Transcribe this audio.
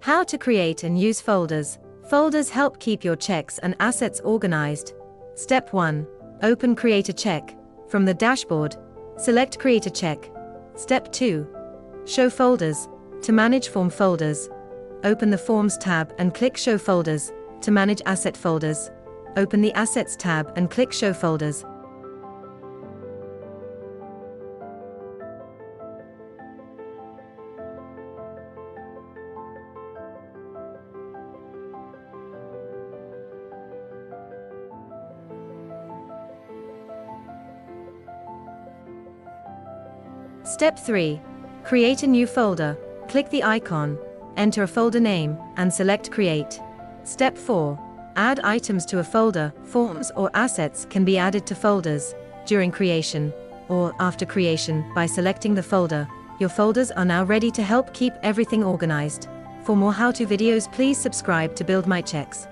How to create and use folders. Folders help keep your checks and assets organized. Step 1. Open Create a Check. From the dashboard, select Create a Check. Step 2. Show Folders. To manage form folders, open the Forms tab and click Show Folders. To manage asset folders, open the Assets tab and click Show Folders. Step 3. Create a new folder. Click the icon, enter a folder name, and select Create. Step 4. Add items to a folder. Forms or assets can be added to folders during creation or after creation by selecting the folder. Your folders are now ready to help keep everything organized. For more how-to videos, please subscribe to BuildMyChecks.